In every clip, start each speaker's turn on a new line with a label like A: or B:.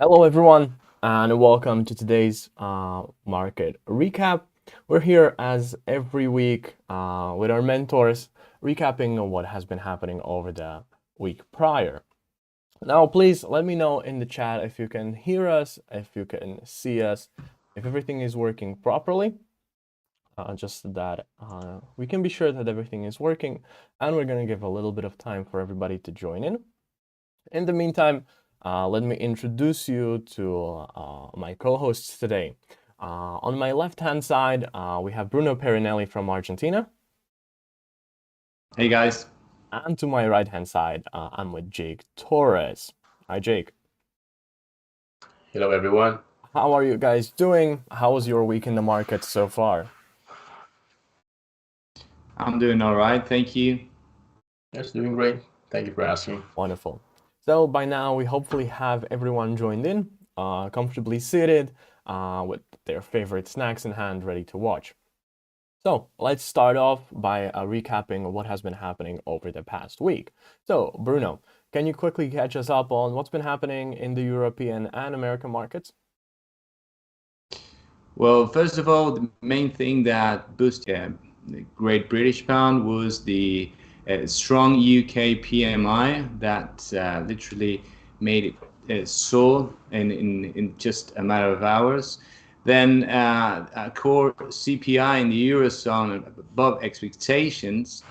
A: Hello, everyone, and welcome to today's market recap. We're here as every week with our mentors, recapping on what has been happening over the week prior. Now, please let me know in the chat if you can hear us, if you can see us, if everything is working properly. Just that we can be sure that everything is working, and we're going to give a little bit of time for everybody to join in. In the meantime, let me introduce you to my co-hosts today. On my left-hand side, we have Bruno Perinelli from Argentina.
B: Hey guys.
A: And to my right-hand side, I'm with Jake Torres. Hi, Jake.
C: Hello, everyone.
A: How are you guys doing? How was your week in the market so far?
B: I'm doing all right, thank you.
C: Yes, doing great. Thank you for asking.
A: Wonderful. So by now, we hopefully have everyone joined in, comfortably seated, with their favorite snacks in hand, ready to watch. So let's start off by recapping what has been happening over the past week. So Bruno, can you quickly catch us up on what's been happening in the European and American markets?
B: Well, first of all, the main thing that boosted the Great British Pound was the strong UK PMI that literally made it soar in just a matter of hours. Then core CPI in the Eurozone above expectations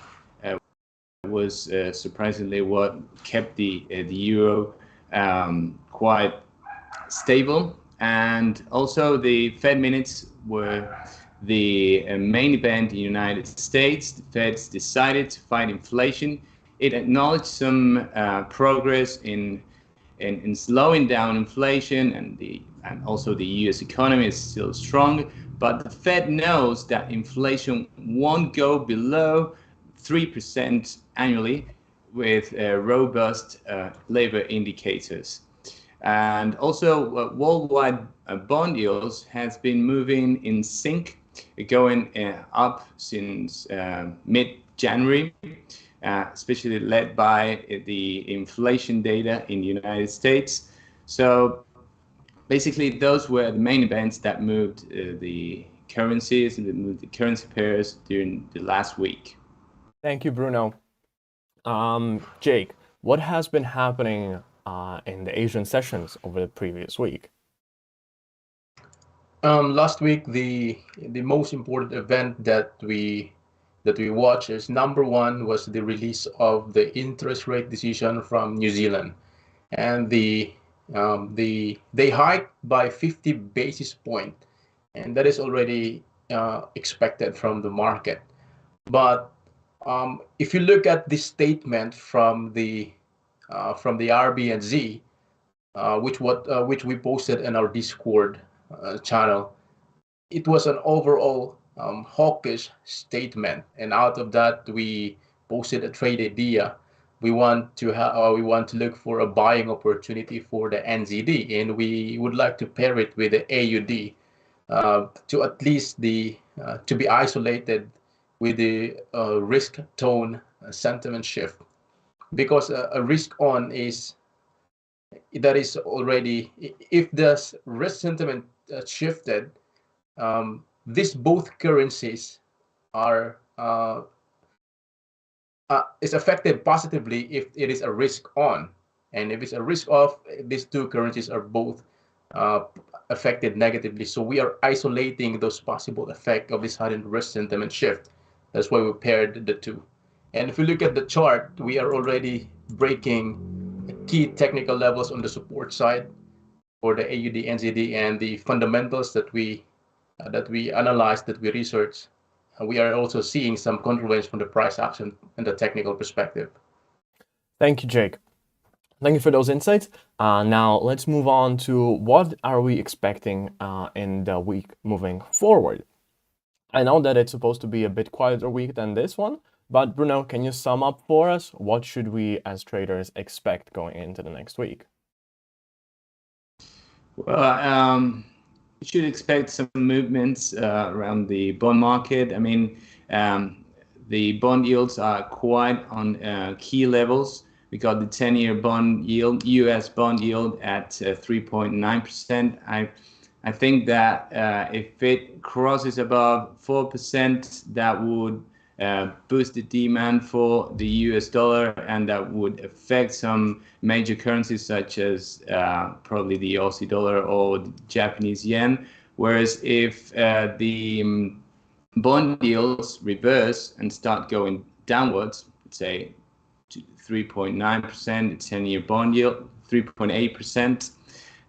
B: was surprisingly what kept the euro quite stable. And also the Fed minutes were the main event in the United States. The Feds decided to fight inflation. It acknowledged some progress in slowing down inflation, and also the U.S. economy is still strong. But the Fed knows that inflation won't go below 3% annually with robust labor indicators. And also worldwide bond yields has been moving in sync, going up since mid-January, especially led by the inflation data in the United States. So basically, those were the main events that moved the currencies and moved the currency pairs during the last week.
A: Thank you, Bruno. Jake, what has been happening in the Asian sessions over the previous week?
C: Last week, the most important event that we watched is number one was the release of the interest rate decision from New Zealand, and they hiked by 50 basis point, and that is already expected from the market. But if you look at the statement from the RBNZ, which we posted in our Discord channel, it was an overall hawkish statement, and out of that we posted a trade idea. We want to look for a buying opportunity for the NZD, and we would like to pair it with the AUD to at least to be isolated with the risk tone sentiment shift, because a risk on is that is already, if the risk sentiment shifted, these both currencies are is affected positively if it is a risk on, and if it's a risk off, these two currencies are both uh, affected negatively. So we are isolating those possible effect of this sudden risk sentiment shift. That's why we paired the two. And if we look at the chart, we are already breaking key technical levels on the support side for the AUD, NZD, and the fundamentals that we analyze, that we research. We are also seeing some confluence from the price action and the technical perspective.
A: Thank you, Jake. Thank you for those insights. Now let's move on to what are we expecting in the week moving forward. I know that it's supposed to be a bit quieter week than this one, but Bruno, can you sum up for us what should we as traders expect going into the next week?
B: Well, you should expect some movements around the bond market. I mean, the bond yields are quite on key levels, We got the 10-year bond yield, U.S. bond yield at 3.9%. I think that if it crosses above 4%, that would boost the demand for the US dollar, and that would affect some major currencies such as probably the Aussie dollar or the Japanese yen. Whereas if the bond yields reverse and start going downwards, let's say to 3.9%, 10-year bond yield, 3.8%,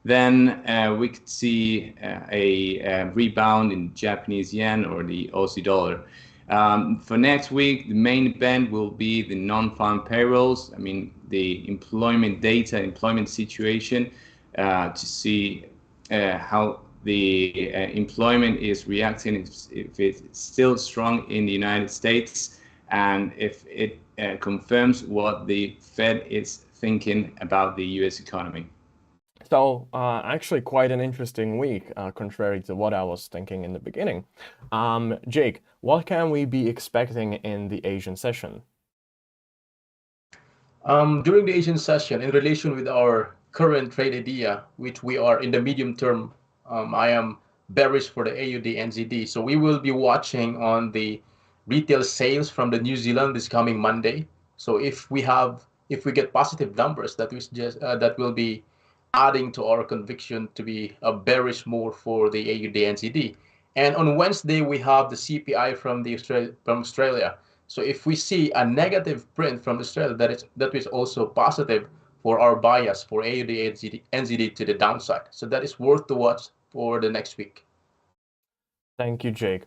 B: then we could see a rebound in Japanese yen or the Aussie dollar. For next week, the main event will be the non-farm payrolls. I mean, the employment data, employment situation, to see how the employment is reacting, if it's still strong in the United States, and if it confirms what the Fed is thinking about the US economy.
A: So actually quite an interesting week, contrary to what I was thinking in the beginning. Jake, what can we be expecting in the Asian session?
C: During the Asian session, in relation with our current trade idea, which we are in the medium term, I am bearish for the AUD NZD. So we will be watching on the retail sales from the New Zealand this coming Monday. So if we get positive numbers, that will be adding to our conviction to be a bearish move for the AUD NZD. And on Wednesday we have the CPI from Australia. So if we see a negative print from Australia, that is also positive for our bias for AUD NZD to the downside. So that is worth to watch for the next week.
A: Thank you, Jake.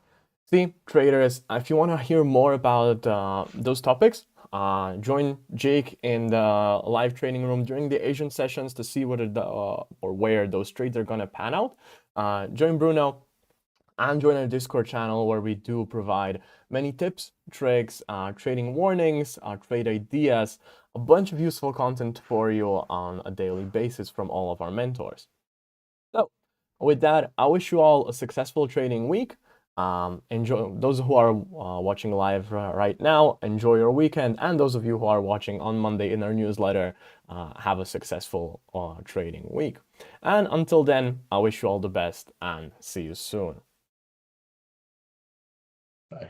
A: See, traders, if you want to hear more about those topics, join Jake in the live trading room during the Asian sessions to see whether or where those trades are going to pan out. Join Bruno and join our Discord channel where we do provide many tips, tricks, trading warnings, trade ideas, a bunch of useful content for you on a daily basis from all of our mentors. So, with that, I wish you all a successful trading week. Enjoy those who are watching live right now. Enjoy your weekend, and those of you who are watching on Monday in our newsletter, have a successful trading week. And until then, I wish you all the best and see you soon.
C: Bye.